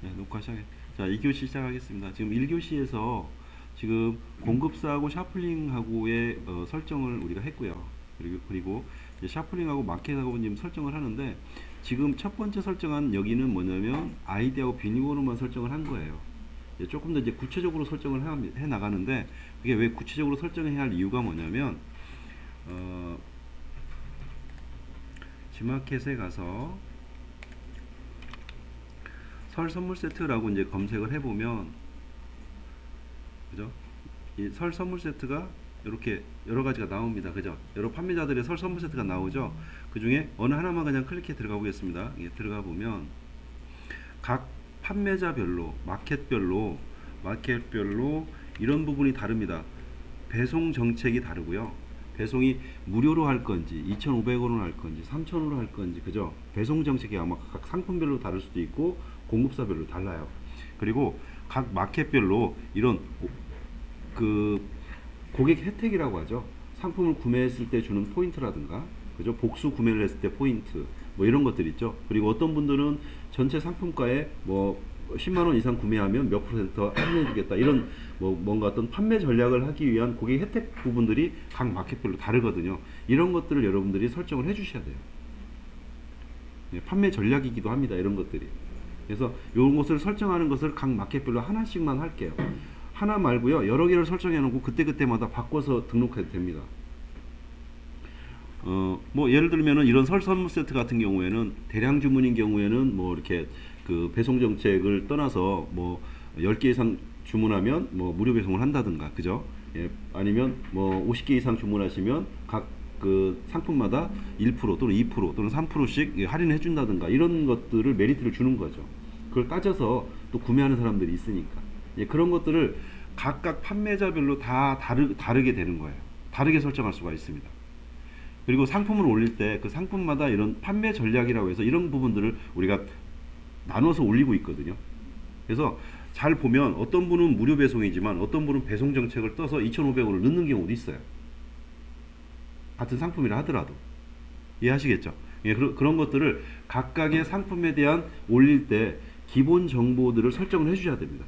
네, 녹화 시작해. 자, 2교시 시작하겠습니다. 지금 1교시에서 지금 공급사하고 샤플링하고의 설정을 우리가 했고요. 그리고 이제 샤플링하고 마켓하고 지금 설정을 하는데, 지금 첫 번째 설정한 여기는 뭐냐면 아이디하고 비밀번호만 설정을 한 거예요. 이제 조금 더 이제 구체적으로 설정을 해 나가는데, 그게 왜 구체적으로 설정해야 할 이유가 뭐냐면, 어, 지마켓에 가서 설 선물 세트라고 이제 검색을 해보면, 그죠? 이 설 선물 세트가 이렇게 여러 가지가 나옵니다. 그죠? 여러 판매자들의 설 선물 세트가 나오죠. 그 중에 어느 하나만 그냥 클릭해 들어가 보겠습니다. 예, 들어가 보면 각 판매자별로, 마켓별로 이런 부분이 다릅니다. 배송 정책이 다르고요. 배송이 무료로 할 건지, 2,500원으로 할 건지, 3,000원으로 할 건지, 그죠? 배송 정책이 아마 각 상품별로 다를 수도 있고, 공급사별로 달라요. 그리고 각 마켓별로 이런 그 고객 혜택이라고 하죠. 상품을 구매했을 때 주는 포인트라든가, 그죠? 복수 구매를 했을 때 포인트, 뭐 이런 것들 있죠. 그리고 어떤 분들은 전체 상품가에 뭐 10만 원 이상 구매하면 몇 퍼센트 할인해 주겠다. 이런 뭐 뭔가 어떤 판매 전략을 하기 위한 고객 혜택 부분들이 각 마켓별로 다르거든요. 이런 것들을 여러분들이 설정을 해 주셔야 돼요. 예, 판매 전략이기도 합니다. 이런 것들이. 그래서 이런 것을 설정하는 것을 각 마켓별로 하나씩만 할게요. 하나 말고요. 여러 개를 설정해 놓고 그때그때마다 바꿔서 등록해도 됩니다. 뭐 예를 들면은 이런 설 선물 세트 같은 경우에는 대량 주문인 경우에는 뭐 이렇게 그 배송 정책을 떠나서 뭐 10개 이상 주문하면 뭐 무료 배송을 한다든가, 그죠? 예, 아니면 뭐 50개 이상 주문하시면 각 그 상품마다 1% 또는 2% 또는 3%씩 할인해 준다든가, 이런 것들을 메리트를 주는 거죠. 그걸 따져서 또 구매하는 사람들이 있으니까. 예, 그런 것들을 각각 판매자별로 다 다르게 되는 거예요. 다르게 설정할 수가 있습니다. 그리고 상품을 올릴 때 그 상품마다 이런 판매 전략이라고 해서 이런 부분들을 우리가 나눠서 올리고 있거든요. 그래서 잘 보면 어떤 분은 무료 배송이지만 어떤 분은 배송 정책을 떠서 2,500원을 넣는 경우도 있어요. 같은 상품이라 하더라도. 이해하시겠죠? 예, 그런 것들을 각각의 상품에 대한 올릴 때 기본 정보들을 설정을 해주셔야 됩니다.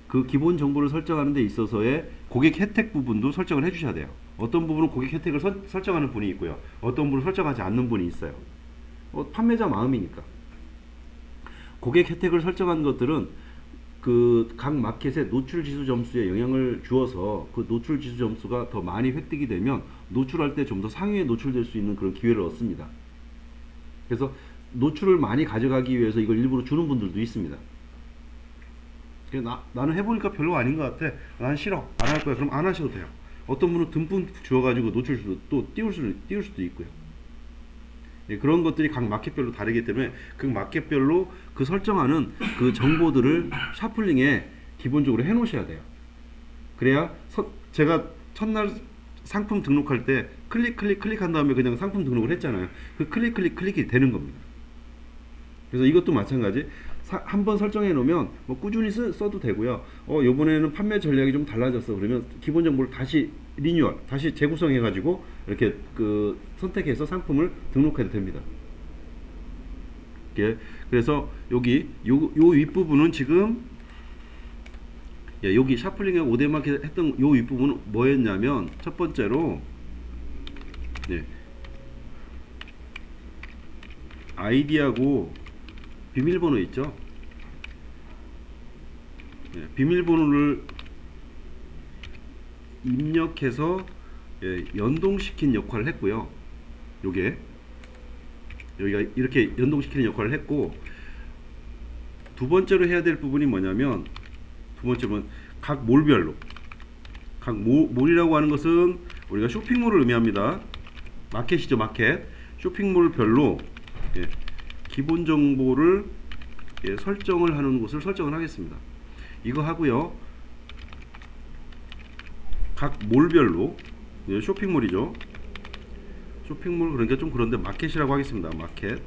그 기본 정보를 설정하는 데 있어서의 고객 혜택 부분도 설정을 해주셔야 돼요. 어떤 부분은 고객 혜택을 설정하는 분이 있고요. 어떤 분은 설정하지 않는 분이 있어요. 판매자 마음이니까. 고객 혜택을 설정한 것들은 그 각 마켓의 노출 지수 점수에 영향을 주어서 그 노출 지수 점수가 더 많이 획득이 되면 노출할 때 좀 더 상위에 노출될 수 있는 그런 기회를 얻습니다. 그래서 노출을 많이 가져가기 위해서 이걸 일부러 주는 분들도 있습니다. 나는 해보니까 별로 아닌 것 같아. 난 싫어. 안 할 거야. 그럼 안 하셔도 돼요. 어떤 분은 듬뿍 주어가지고 노출수도 또 띄울 수도 있고요. 예, 그런 것들이 각 마켓별로 다르기 때문에 그 마켓별로 그 설정하는 그 정보들을 샤플링에 기본적으로 해 놓으셔야 돼요. 그래야 제가 첫날 상품 등록할 때 클릭한 다음에 그냥 상품 등록을 했잖아요. 그 클릭이 되는 겁니다. 그래서 이것도 마찬가지. 한번 설정해 놓으면 뭐 꾸준히 써도 되고요. 요번에는 판매 전략이 좀 달라졌어. 그러면 기본 정보를 다시 리뉴얼, 다시 재구성해 가지고 이렇게 그 선택해서 상품을 등록해도 됩니다. 이렇게. 그래서 여기 요 윗부분은 지금, 예, 여기 샤플링에 오데마켓 했던 요 윗부분은 뭐였냐면, 첫 번째로, 네, 아이디하고 비밀번호 있죠. 예, 비밀번호를 입력해서, 예, 연동시킨 역할을 했고요. 요게 여기가 이렇게 연동시키는 역할을 했고, 두 번째로 해야 될 부분이 뭐냐면, 두 번째는 각 몰별로, 몰이라고 하는 것은 우리가 쇼핑몰을 의미합니다. 마켓이죠, 마켓. 쇼핑몰별로, 예, 기본 정보를, 예, 설정을 하는 곳을 설정을 하겠습니다. 이거 하고요. 각 몰별로, 예, 쇼핑몰이죠. 쇼핑몰 그러니까 좀 그런데 마켓이라고 하겠습니다. 마켓.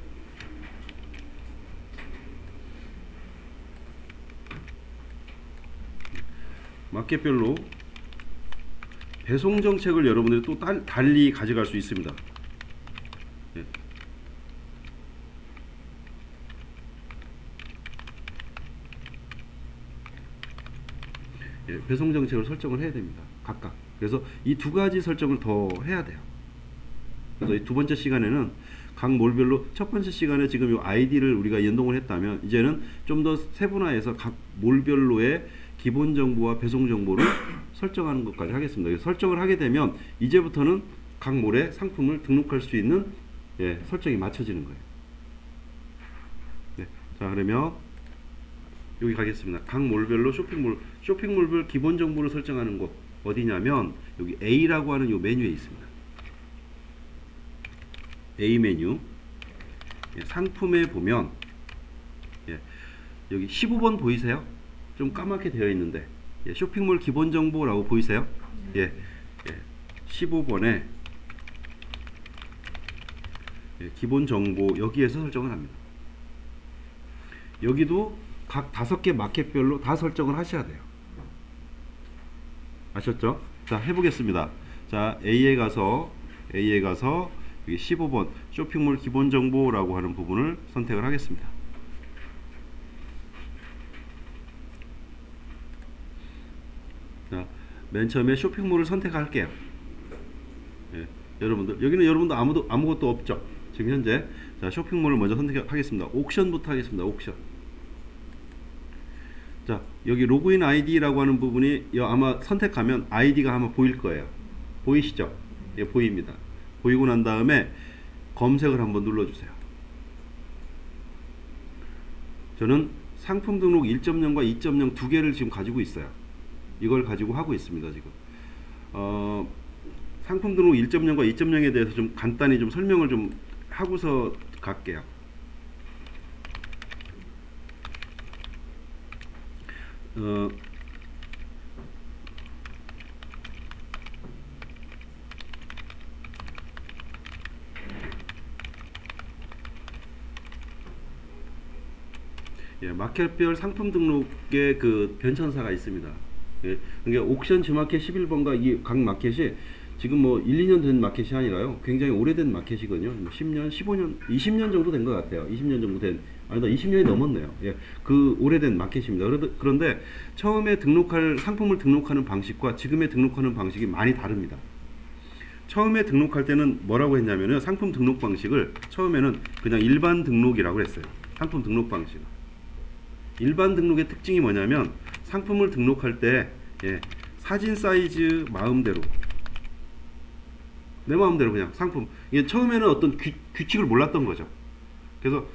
마켓별로 배송 정책을 여러분들이 또 달리 가져갈 수 있습니다. 예. 예, 배송 정책을 설정을 해야 됩니다. 각각. 그래서 이 두 가지 설정을 더 해야 돼요. 그래서 이 두 번째 시간에는 각 몰별로 첫 번째 시간에 지금 이 아이디를 우리가 연동을 했다면 이제는 좀 더 세분화해서 각 몰별로의 기본 정보와 배송 정보를 설정하는 것까지 하겠습니다. 그래서 설정을 하게 되면 이제부터는 각 몰에 상품을 등록할 수 있는 예, 설정이 맞춰지는 거예요. 네. 자, 그러면 여기 가겠습니다. 각 몰별로 쇼핑몰별 기본 정보를 설정하는 곳 어디냐면 여기 A라고 하는 요 메뉴에 있습니다. A 메뉴 예, 상품에 보면 예, 여기 15번 보이세요? 좀 까맣게 되어 있는데 예, 쇼핑몰 기본 정보라고 보이세요? 예, 15번에 예, 기본 정보 여기에서 설정을 합니다. 여기도 각 5개 마켓별로 다 설정을 하셔야 돼요. 아셨죠? 자, 해보겠습니다. 자, A에 가서 여기 15번 쇼핑몰 기본 정보라고 하는 부분을 선택을 하겠습니다. 자, 맨 처음에 쇼핑몰을 선택할게요. 예, 여러분들 여기는 여러분도 아무것도 없죠. 지금 현재 자, 쇼핑몰을 먼저 선택하겠습니다. 옥션부터 하겠습니다. 옥션. 자, 여기 로그인 아이디라고 하는 부분이 아마 선택하면 아이디가 아마 보일 거예요. 보이시죠? 예, 보입니다. 보이고 난 다음에 검색을 한번 눌러주세요. 저는 상품 등록 1.0과 2.0 두 개를 지금 가지고 있어요. 이걸 가지고 하고 있습니다. 지금 상품 등록 1.0과 2.0에 대해서 좀 간단히 좀 설명을 좀 하고서 갈게요. 예, 마켓별 상품 등록의 그 변천사가 있습니다. 예, 그러니까 옥션 G마켓 11번가 이 각 마켓이 지금 뭐 1, 2년 된 마켓이 아니라요. 굉장히 오래된 마켓이거든요. 뭐 10년, 15년, 20년 정도 된 것 같아요. 20년 정도 된, 아니다, 20년이 넘었네요. 예, 그 오래된 마켓입니다. 그런데 처음에 등록할, 상품을 등록하는 방식과 지금의 등록하는 방식이 많이 다릅니다. 처음에 등록할 때는 뭐라고 했냐면요. 상품 등록 방식을 처음에는 그냥 일반 등록이라고 했어요. 상품 등록 방식. 일반 등록의 특징이 뭐냐면 상품을 등록할 때 예, 사진 사이즈 마음대로 내 마음대로 그냥 상품 이게 처음에는 어떤 규칙을 몰랐던 거죠. 그래서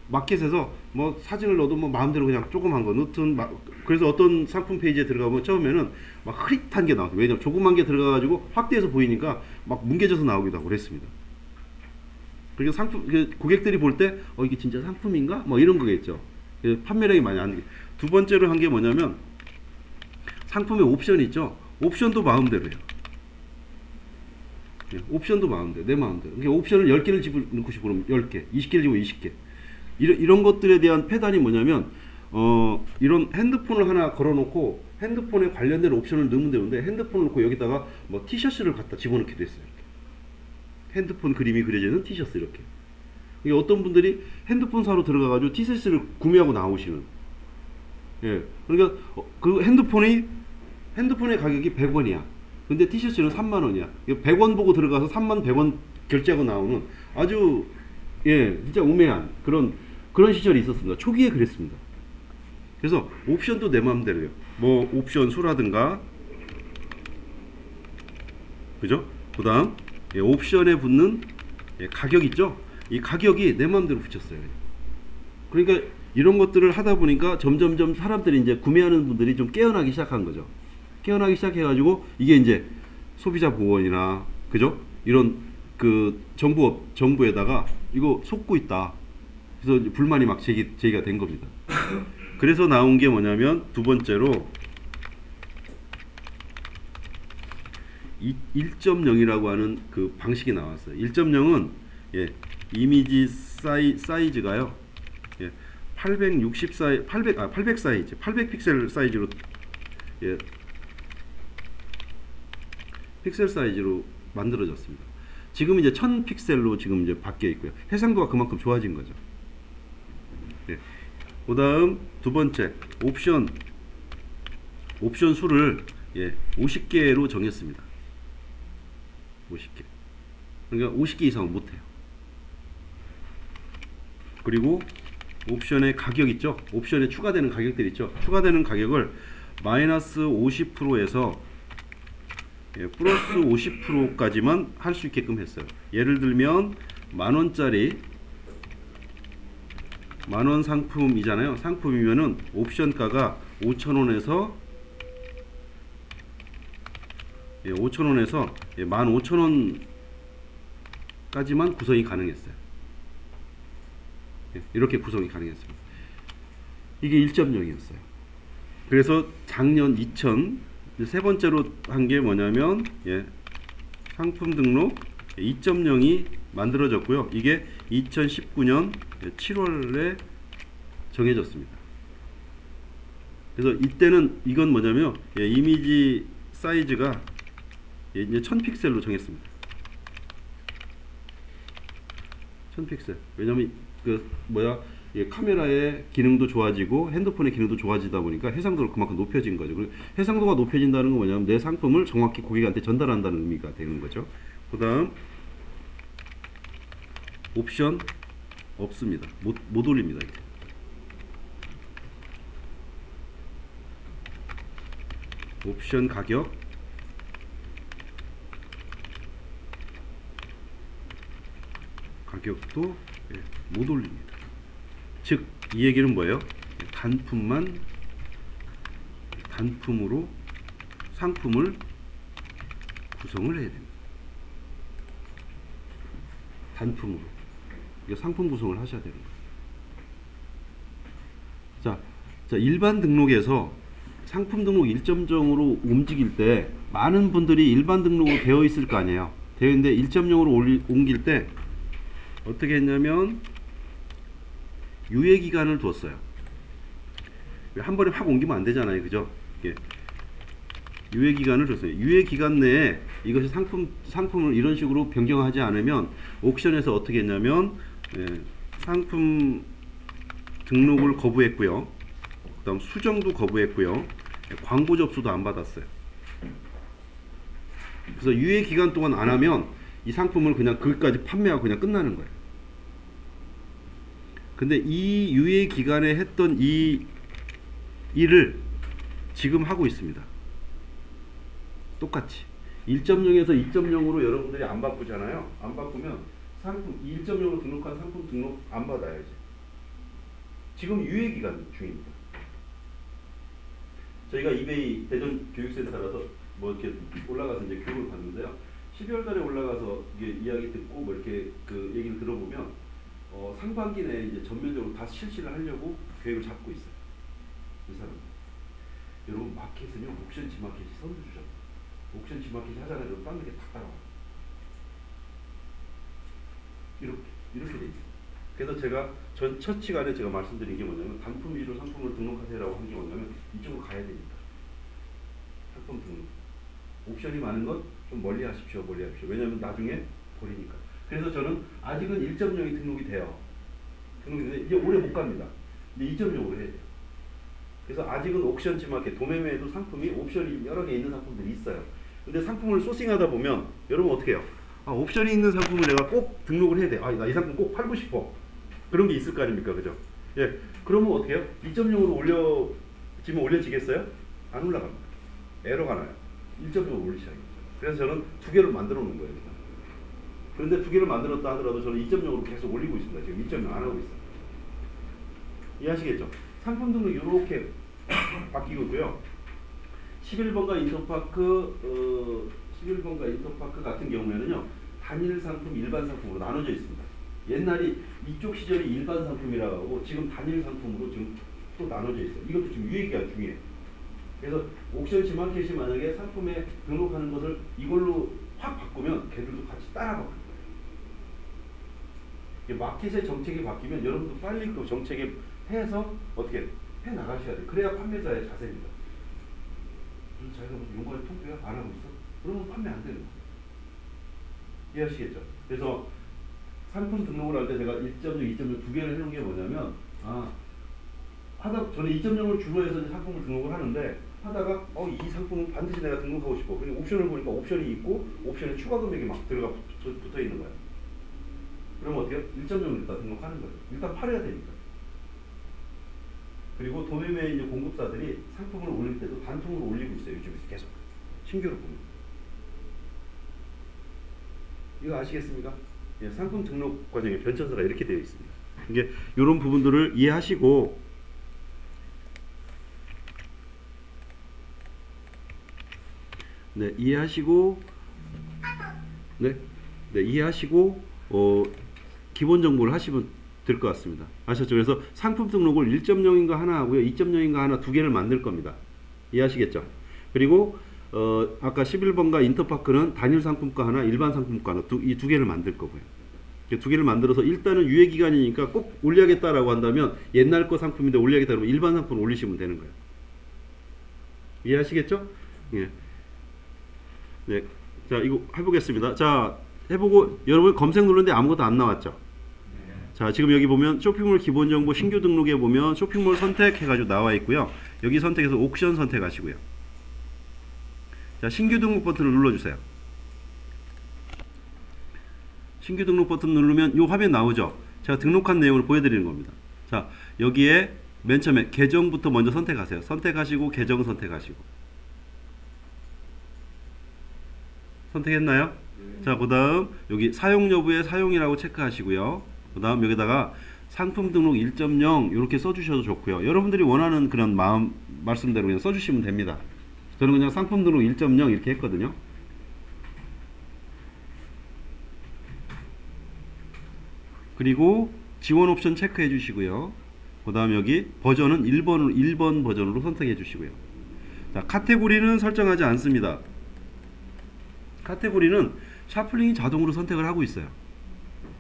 마켓에서 뭐 사진을 넣어도 뭐 마음대로 그냥 조그만 거 넣든 그래서 어떤 상품 페이지에 들어가면 처음에는 막 흐릿한 게 나와요. 왜냐면 조그만 게 들어가가지고 확대해서 보이니까 막 뭉개져서 나오기도 하고 그랬습니다. 그리고 상품 고객들이 볼 때 이게 진짜 상품인가 뭐 이런 거겠죠. 판매량이 많이 안 되게. 두 번째로 한 게 뭐냐면 상품의 옵션이 있죠. 옵션도 마음대로예요. 옵션도 마음대로, 내 마음대로. 그러니까 옵션을 10개를 집어넣고 싶으면 10개, 20개를 집으면 20개. 이런 것들에 대한 패단이 뭐냐면 이런 핸드폰을 하나 걸어놓고 핸드폰에 관련된 옵션을 넣으면 되는데 핸드폰을 놓고 여기다가 뭐 티셔츠를 갖다 집어넣기도 했어요. 이렇게. 핸드폰 그림이 그려져 있는 티셔츠 이렇게. 어떤 분들이 핸드폰 사러 들어가가지고 티셔츠를 구매하고 나오시는. 예. 그러니까 그 핸드폰의 가격이 100원이야. 근데 티셔츠는 3만원이야. 100원 보고 들어가서 3만 100원 결제하고 나오는 아주 예, 진짜 우매한 그런 시절이 있었습니다. 초기에 그랬습니다. 그래서 옵션도 내 마음대로요. 뭐 옵션 수라든가 그죠? 그다음 예, 옵션에 붙는 예, 가격 있죠? 이 가격이 내 마음대로 붙였어요. 그러니까 이런 것들을 하다 보니까 점점점 사람들이 이제 구매하는 분들이 좀 깨어나기 시작한 거죠. 깨어나기 시작해가지고 이게 이제 소비자 보호원이나 그죠? 이런 그 정부에다가 이거 속고 있다. 그래서 불만이 막 제기가 된 겁니다. 그래서 나온 게 뭐냐면 두 번째로 1.0이라고 하는 그 방식이 나왔어요. 1.0은 예, 이미지 사이즈가요. 예, 800 사이즈, 800 픽셀 사이즈로 예, 픽셀 사이즈로 만들어졌습니다. 지금 이제 1000 픽셀로 지금 이제 바뀌어 있고요. 해상도가 그만큼 좋아진 거죠. 예. 그다음 두 번째 옵션 옵션 수를 50개로 정했습니다. 50개. 그러니까 50개 이상은 못해요. 그리고 옵션의 가격 있죠? 옵션에 추가되는 가격들 있죠? 추가되는 가격을 마이너스 50%에서 플러스 50%까지만 할 수 있게끔 했어요. 예를 들면 만원짜리 만원 상품이잖아요. 상품이면은 옵션가가 5,000원에서 5,000원에서 15,000원까지만 구성이 가능했어요. 이렇게 구성이 가능했습니다. 이게 1.0이었어요. 그래서 작년 2000 세 번째로 한 게 뭐냐면 상품 등록 2.0이 만들어졌고요. 이게 2019년 7월에 정해졌습니다. 그래서 이때는 이건 뭐냐면 이미지 사이즈가 이제 1000픽셀로 정했습니다. 1000픽셀. 왜냐면 카메라의 기능도 좋아지고 핸드폰의 기능도 좋아지다 보니까 해상도를 그만큼 높여진 거죠. 그리고 해상도가 높여진다는 건 뭐냐면 내 상품을 정확히 고객한테 전달한다는 의미가 되는 거죠. 그 다음 옵션 없습니다. 못 올립니다. 이렇게. 옵션 가격도 못 올립니다. 즉 이 얘기는 뭐예요? 단품으로 상품을 구성을 해야 됩니다. 단품으로 상품 구성을 하셔야 되는 거예요. 자, 일반 등록에서 상품 등록 1.0으로 움직일 때 많은 분들이 일반 등록으로 되어 있을 거 아니에요. 되어 있는데 1.0으로 옮길 때 어떻게 했냐면 유예 기간을 뒀어요. 한 번에 확 옮기면 안 되잖아요. 그죠? 유예 기간을 줬어요. 유예 기간 내에 이것이 상품을 이런 식으로 변경하지 않으면 옥션에서 어떻게 했냐면 상품 등록을 거부했고요. 그다음 수정도 거부했고요. 광고 접수도 안 받았어요. 그래서 유예 기간 동안 안 하면 이 상품을 그냥 거기까지 판매하고 그냥 끝나는 거예요. 근데 이 유예 기간에 했던 이 일을 지금 하고 있습니다. 똑같이 1.0에서 2.0으로 여러분들이 안 바꾸잖아요. 안 바꾸면 상품 1.0으로 등록한 상품 등록 안 받아요. 이제 지금 유예 기간 중입니다. 저희가 이베이 대전 교육센터라서 이렇게 올라가서 이제 교육을 받는데요. 12월 달에 올라가서 이야기 듣고 이렇게 그 얘기를 들어보면 상반기 내에 이제 전면적으로 다 실시를 하려고 계획을 잡고 있어요. 이 사람. 여러분 마켓은요, 옥션 지마켓이 선두주죠. 옥션 지마켓이 하잖아요. 그럼 딴 게 다 따라와요. 이렇게 돼 있어요. 그래서 제가 첫 시간에 제가 말씀드린 게 뭐냐면 단품 위주로 상품을 등록하세요라고 한 게 뭐냐면 이쪽으로 가야 되니까. 상품 등록. 옵션이 많은 건 좀 멀리 하십시오. 왜냐면 나중에 버리니까. 그래서 저는 아직은 1.0이 등록이 돼요. 등록이 되는데 이제 오래 못 갑니다. 이제 2.0으로 해야 돼요. 그래서 아직은 옥션 지마켓, 도매매에도 상품이 옵션이 여러 개 있는 상품들이 있어요. 근데 상품을 소싱하다 보면 여러분 어떻게 해요? 옵션이 있는 상품을 내가 꼭 등록을 해야 돼. 나 이 상품 꼭 팔고 싶어. 그런 게 있을 거 아닙니까? 그죠? 그러면 어떻게 해요? 2.0으로 올려지겠어요? 안 올라갑니다. 에러가 나요. 1.0으로 올리셔야겠죠. 그래서 저는 두 개를 만들어 놓은 거예요. 그런데 두 개를 만들었다 하더라도 저는 2.0으로 계속 올리고 있습니다. 지금 2.0 안 하고 있어요. 이해하시겠죠? 상품 등록 이렇게 바뀌고 있고요. 11번가 인터파크 같은 경우에는요, 단일 상품, 일반 상품으로 나눠져 있습니다. 옛날이 이쪽 시절이 일반 상품이라고 하고 지금 단일 상품으로 지금 또 나눠져 있어요. 이것도 지금 유예기간 중이에요. 그래서 옥션 지마켓이 만약에 상품에 등록하는 것을 이걸로 확 바꾸면 걔들도 같이 따라 바꿀 거예요. 마켓의 정책이 바뀌면 여러분도 빨리 그 정책에 해서 어떻게 해 나가셔야 돼요. 그래야 판매자의 자세입니다. 자기가 무슨 용건에 통폐야? 안 하고 있어? 그러면 판매 안 되는 거예요. 이해하시겠죠? 그래서 상품 등록을 할 때 제가 1.0, 2.0 두 개를 해놓은 게 뭐냐면 저는 2.0을 주로 해서 상품을 등록을 하는데 하다가 이 상품은 반드시 내가 등록하고 싶어. 그리고 옵션을 보니까 옵션이 있고 옵션에 추가 금액이 막 들어가 붙어 있는 거야. 그러면 어때요? 1.0을 일단 등록하는 거예요. 일단 팔아야 되니까. 그리고 도매매 이제 공급사들이 상품을 올릴 때도 단품으로 올리고 있어요. 요즘에 계속 신규로 보면. 이거 아시겠습니까? 예, 상품 등록 과정에 변천사가 이렇게 되어 있습니다. 이게 이런 부분들을 이해하시고 이해하시고 이해하시고 기본 정보를 하시면 될 것 같습니다. 아셨죠? 그래서 상품 등록을 1.0인가 하나 하고요. 2.0인가 하나 두 개를 만들 겁니다. 이해하시겠죠? 그리고 아까 11번가 인터파크는 단일 상품가 하나, 일반 상품가 하나 이 두 개를 만들 거고요. 두 개를 만들어서 일단은 유예 기간이니까 꼭 올려야겠다라고 한다면 옛날 거 상품인데 올려야겠다 그러면 일반 상품을 올리시면 되는 거예요. 이해하시겠죠? 예. 네. 자, 이거 해보겠습니다. 자, 해보고 여러분 검색 누르는데 아무것도 안 나왔죠? 자, 지금 여기 보면 쇼핑몰 기본 정보 신규 등록에 보면 쇼핑몰 선택해가지고 나와 있고요. 여기 선택해서 옥션 선택하시고요. 자, 신규 등록 버튼을 눌러주세요. 신규 등록 버튼 누르면 이 화면 나오죠? 제가 등록한 내용을 보여드리는 겁니다. 자, 여기에 맨 처음에 계정부터 먼저 선택하세요. 선택하시고 계정 선택하시고. 선택했나요? 자, 그 다음 여기 사용 여부에 사용이라고 체크하시고요. 그 다음 여기다가 상품 등록 1.0 이렇게 써주셔도 좋고요. 여러분들이 원하는 그런 말씀대로 그냥 써주시면 됩니다. 저는 그냥 상품 등록 1.0 이렇게 했거든요. 그리고 지원 옵션 체크해 주시고요. 그 다음 여기 버전은 1번 버전으로 선택해 주시고요. 자, 카테고리는 설정하지 않습니다. 카테고리는 샤플링이 자동으로 선택을 하고 있어요.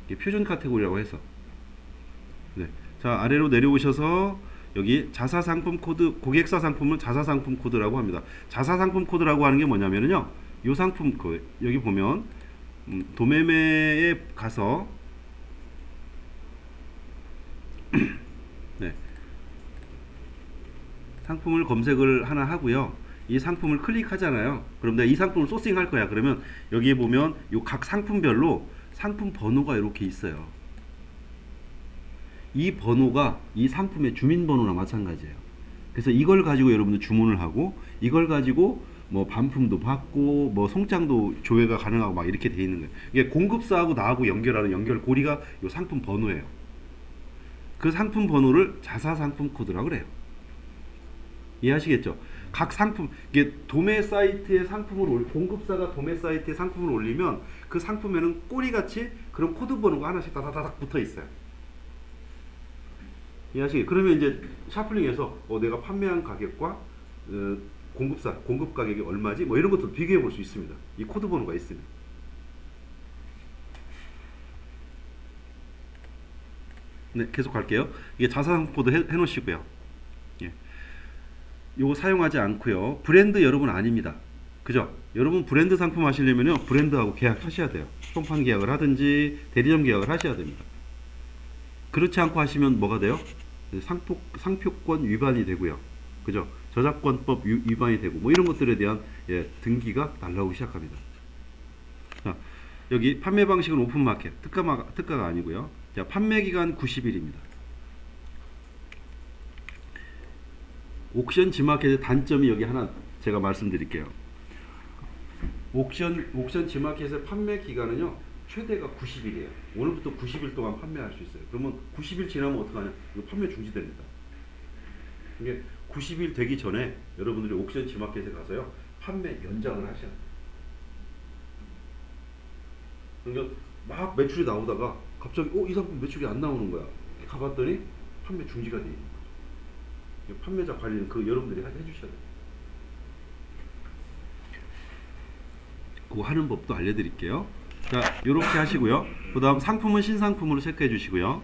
이게 표준 카테고리라고 해서. 네. 자, 아래로 내려오셔서 여기 자사 상품 코드, 고객사 상품은 자사 상품 코드라고 합니다. 자사 상품 코드라고 하는 게 뭐냐면요. 요 상품 여기 보면 도매매에 가서 네. 상품을 검색을 하나 하고요. 이 상품을 클릭하잖아요. 그럼 내가 이 상품을 소싱할 거야. 그러면 여기에 보면 요 각 상품별로 상품 번호가 이렇게 있어요. 이 번호가 이 상품의 주민번호나 마찬가지예요. 그래서 이걸 가지고 여러분들 주문을 하고 이걸 가지고 뭐 반품도 받고 뭐 송장도 조회가 가능하고 막 이렇게 돼 있는 거예요. 이게 공급사하고 나하고 연결하는 연결고리가 요 상품 번호예요. 그 상품 번호를 자사 상품 코드라고 그래요. 이해하시겠죠? 각 상품, 이게 도매 사이트에 상품을 공급사가 도매 사이트에 상품을 올리면 그 상품에는 꼬리같이 그런 코드 번호가 하나씩 다다닥 붙어 있어요. 이해하시겠죠? 그러면 이제 샤플링에서 내가 판매한 가격과 공급 가격이 얼마지? 뭐 이런 것도 비교해 볼 수 있습니다. 이 코드 번호가 있습니다. 네, 계속 갈게요. 이게 자사상품 코드 해놓으시고요. 예. 요거 사용하지 않고요. 브랜드 여러분 아닙니다. 그죠? 여러분 브랜드 상품 하시려면요. 브랜드하고 계약하셔야 돼요. 총판 계약을 하든지 대리점 계약을 하셔야 됩니다. 그렇지 않고 하시면 뭐가 돼요? 상표권 위반이 되고요. 그죠? 저작권법 위반이 되고 뭐 이런 것들에 대한 등기가 날라오기 시작합니다. 자, 여기 판매 방식은 오픈마켓, 특가가 아니고요. 자, 판매 기간 90일입니다. 옥션 지마켓의 단점이 여기 하나 제가 말씀드릴게요. 옥션 지마켓의 판매 기간은요, 최대가 90일이에요. 오늘부터 90일 동안 판매할 수 있어요. 그러면 90일 지나면 어떡하냐? 이거 판매 중지됩니다. 이게 90일 되기 전에 여러분들이 옥션 지마켓에 가서요, 판매 연장을 하셔야 돼요. 그러니까 막 매출이 나오다가 갑자기 이 상품 매출이 안 나오는 거야. 가봤더니 판매 중지가 돼 있는 거죠. 판매자 관리는 여러분들이 해주셔야 돼요. 그거 하는 법도 알려드릴게요. 자, 이렇게 하시고요. 그 다음 상품은 신상품으로 체크해 주시고요.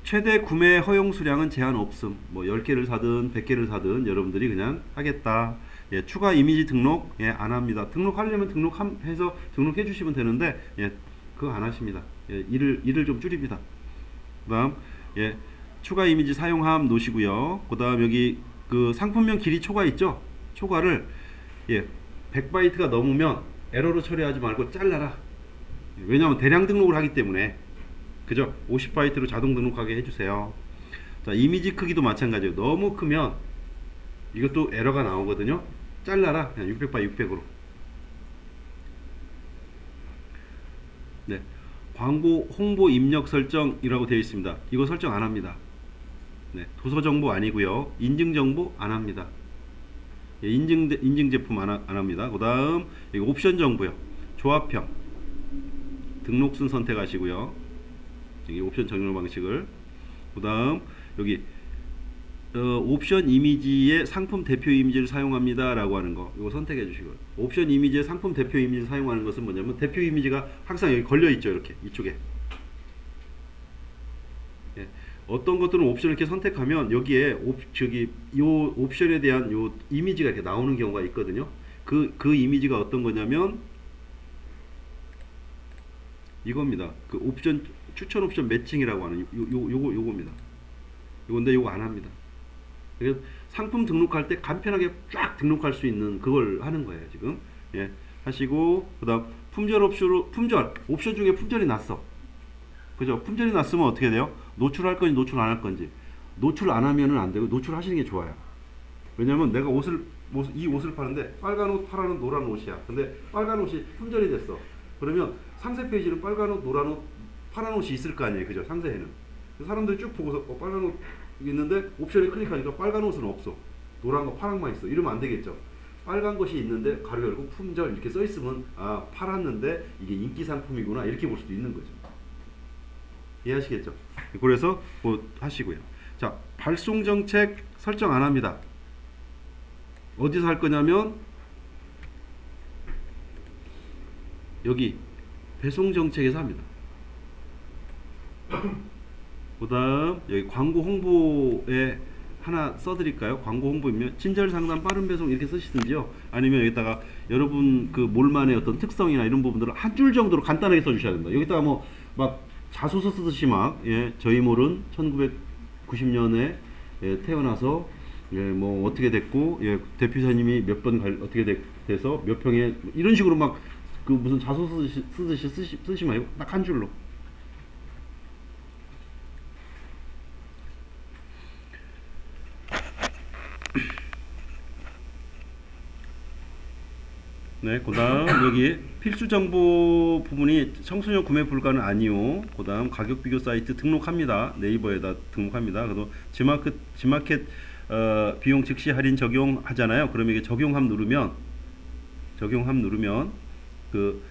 최대 구매 허용 수량은 제한 없음. 뭐 10개를 사든 100개를 사든 여러분들이 그냥 하겠다. 예, 추가 이미지 등록 안 합니다. 등록하려면 등록해서 등록해 주시면 되는데 그거 안 하십니다. 일을 좀 줄입니다. 그다음 추가 이미지 사용함 놓으시고요. 그다음 여기 그 상품명 길이 초과 있죠? 초과를 100바이트가 넘으면 에러로 처리하지 말고 잘라라. 왜냐하면 대량 등록을 하기 때문에. 그죠? 50바이트로 자동 등록하게 해주세요. 자, 이미지 크기도 마찬가지예요. 너무 크면 이것도 에러가 나오거든요. 잘라라. 그냥 600바이 600으로. 네. 광고 홍보 입력 설정이라고 되어 있습니다. 이거 설정 안 합니다. 네. 도서 정보 아니고요. 인증 정보 안 합니다. 인증 제품 안 합니다. 그 다음 이거 옵션 정보요. 조합형 등록순 선택하시고요. 여기 옵션 적용 방식을. 그 다음 여기 옵션 이미지의 상품 대표 이미지를 사용합니다 라고 하는 거, 이거 선택해 주시고요. 옵션 이미지의 상품 대표 이미지를 사용하는 것은 뭐냐면, 대표 이미지가 항상 여기 걸려 있죠. 이렇게 이쪽에. 예. 어떤 것들은 옵션을 이렇게 선택하면 여기에 요 옵션에 대한 요 이미지가 이렇게 나오는 경우가 있거든요. 그 이미지가 어떤 거냐면 이겁니다. 그 옵션 추천 옵션 매칭이라고 하는 요겁니다. 요건데 요거 안 합니다. 그래서 상품 등록할 때 간편하게 쫙 등록할 수 있는 그걸 하는 거예요, 지금. 예. 하시고, 그 다음, 품절 옵션 중에 품절이 났어. 그죠? 품절이 났으면 어떻게 돼요? 노출할 건지, 노출 안 할 건지. 노출 안 하면은 안 되고, 노출하시는 게 좋아요. 왜냐면 내가 이 옷을 파는데, 빨간 옷, 파란 옷, 노란 옷이야. 근데 빨간 옷이 품절이 됐어. 그러면 상세 페이지는 빨간 옷, 노란 옷, 파란 옷이 있을 거 아니에요. 그죠? 상세에는. 사람들이 쭉 보고서, 빨간 옷, 있는데 옵션에 클릭하니까 빨간 옷은 없어. 노란 거 파란 만 있어. 이러면 안 되겠죠. 빨간 것이 있는데 가로 열고 품절 이렇게 써 있으면, 아, 팔았는데 이게 인기 상품이구나 이렇게 볼 수도 있는 거죠. 이해하시겠죠? 그래서 뭐 하시고요. 자, 발송 정책 설정 안 합니다. 어디서 할 거냐면 여기 배송 정책에서 합니다. 그 다음 여기 광고 홍보에 하나 써드릴까요? 광고 홍보이면 친절 상담 빠른 배송 이렇게 쓰시든지요. 아니면 여기다가 여러분 그 몰만의 어떤 특성이나 이런 부분들을 한 줄 정도로 간단하게 써주셔야 됩니다. 여기다가 뭐 막 자소서 쓰듯이 막, 저희 몰은 1990년에 태어나서 뭐 어떻게 됐고, 대표사님이 몇 번 어떻게 돼서 몇 평에 이런 식으로 막 그 무슨 자소서 쓰듯이 쓰시 말고 딱 한 줄로. 네, 그 다음 여기 필수 정보 부분이 청소년 구매 불가는 아니요. 그 다음 가격 비교 사이트 등록합니다. 네이버에다 등록합니다. 그래서 지마켓 비용 즉시 할인 적용하잖아요. 그러면 이게 적용함 누르면 그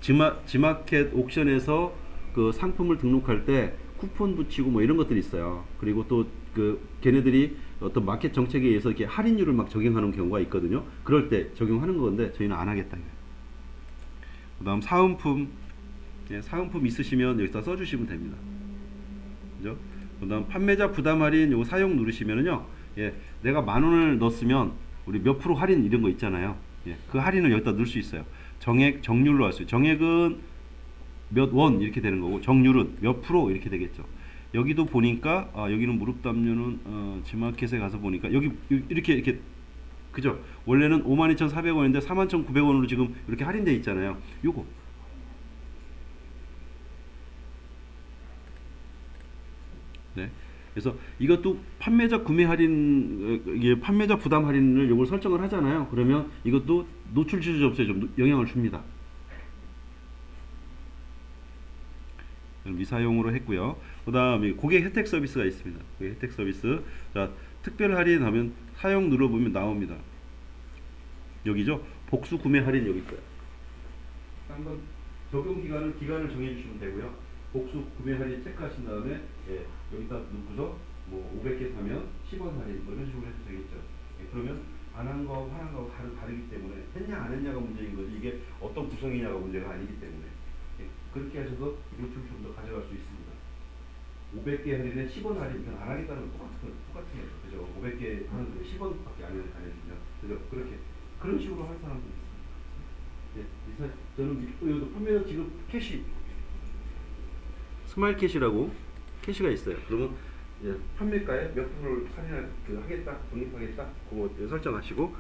지마켓 옥션에서 그 상품을 등록할 때 쿠폰 붙이고 뭐 이런 것들이 있어요. 그리고 또 그 걔네들이 어떤 마켓 정책에 의해서 이렇게 할인율을 막 적용하는 경우가 있거든요. 그럴 때 적용하는 건데 저희는 안 하겠다. 그 다음 사은품, 사은품 있으시면 여기다 써주시면 됩니다. 그죠? 그 다음 판매자 부담 할인 요거 사용 누르시면은요, 내가 10,000원을 넣었으면 우리 몇 프로 할인 이런 거 있잖아요. 그 할인을 여기다 넣을 수 있어요. 정액, 정률로 할 수 있어요. 정액은 몇 원 이렇게 되는 거고, 정률은 몇 프로 이렇게 되겠죠. 여기도 보니까 여기는 무릎 담요는 지마켓에 가서 보니까 여기 이렇게 그죠? 원래는 52,400원인데 41,900원으로 지금 이렇게 할인돼 있잖아요. 요거 네. 그래서 이것도 판매자 구매 할인, 판매자 부담 할인을 요걸 설정을 하잖아요. 그러면 이것도 노출 지수 접수에 좀 영향을 줍니다. 미사용으로 했고요. 그 다음에 고객 혜택 서비스가 있습니다. 고객 혜택 서비스. 자, 특별 할인 하면 사용 눌러보면 나옵니다. 여기죠. 복수 구매 할인 여기 있어요. 한번 적용 기간을 정해주시면 되고요. 복수 구매 할인 체크하신 다음에 여기다 놓고서 뭐 500개 사면 10원 할인 뭐 이런 식으로 해도 되겠죠. 그러면 안 한 거하고 한 거하고 다르기 때문에 했냐 안 했냐가 문제인 거지, 이게 어떤 구성이냐가 문제가 아니기 때문에 그렇게 하셔서 노출 좀 더 가져갈 수 있습니다. 500개 할인에 10원 할인, 안 하겠다는 건 똑같은 거죠. 그죠? 500개 하는데 10원밖에 안 해주면, 그죠? 그런 식으로 할 사람도 있습니다. 저는 여기도 판매자 지금 캐시, 스마일 캐시라고 캐시가 있어요. 그러면 판매가에 몇 프로를 할인할 하겠다, 적립하겠다, 그거 설정하시고